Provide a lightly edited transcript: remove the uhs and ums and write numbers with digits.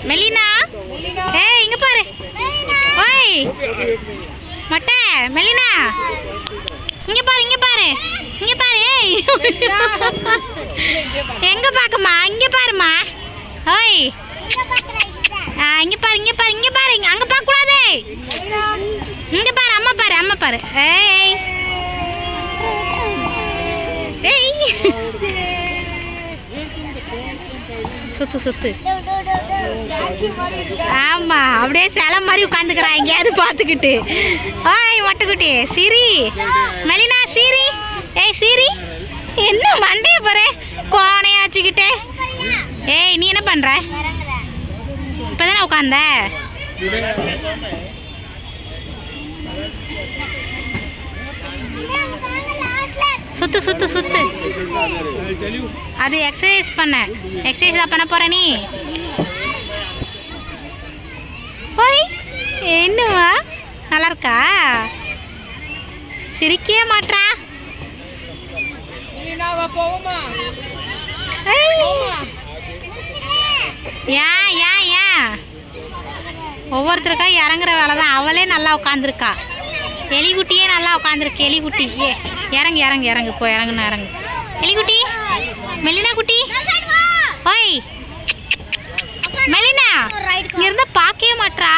மெலினா ஏய் இங்க பாரு ஓய் மொட்டை மெலினா இங்க பாரு இங்க பாரு இங்க பாரு ஏய் எங்க பாக்கமா இங்க பாருமா ஓய் இங்க பாரு இங்க பாரு இங்க பாரு அங்க பார்க்க கூடாது இங்க பாரு அம்மா பாரு ஏய் ஏய் சுத்து சுத்து ஆமா அப்படியே சில மாதிரி உட்காந்துக்கிறான் எங்கேயாவது பார்த்துக்கிட்டு ஓய் மொட்டைக்குட்டி சிரி மெலினா சிரி ஏய் சிரி என்ன மண்டைய பாரு கோணையா வச்சுக்கிட்டே ஏய் நீ என்ன பண்ற இப்பதானே உட்காந்த சுத்து சுத்து சுத்து அது எக்ஸசைஸ் பண்ண எக்ஸசைஸ் பண்ண போற நீ ஓய் என்னவா நல்லா இருக்கா சிரிக்கவே மாட்டா ஏன் ஏன் ஏன் ஒவ்வொருத்தருக்கா இறங்குற வேலை தான் அவளே நல்லா உட்காந்துருக்கா எலிக்குட்டியே நல்லா உட்காந்துருக்கு எலிக்குட்டி ஏ இறங்கு இறங்கு இறங்கு போய் இறங்குனா இறங்கு எலிக்குட்டி மெலினா குட்டி ஓய் மெலினா இங்க இருந்தா பார்க்கவே மாட்டா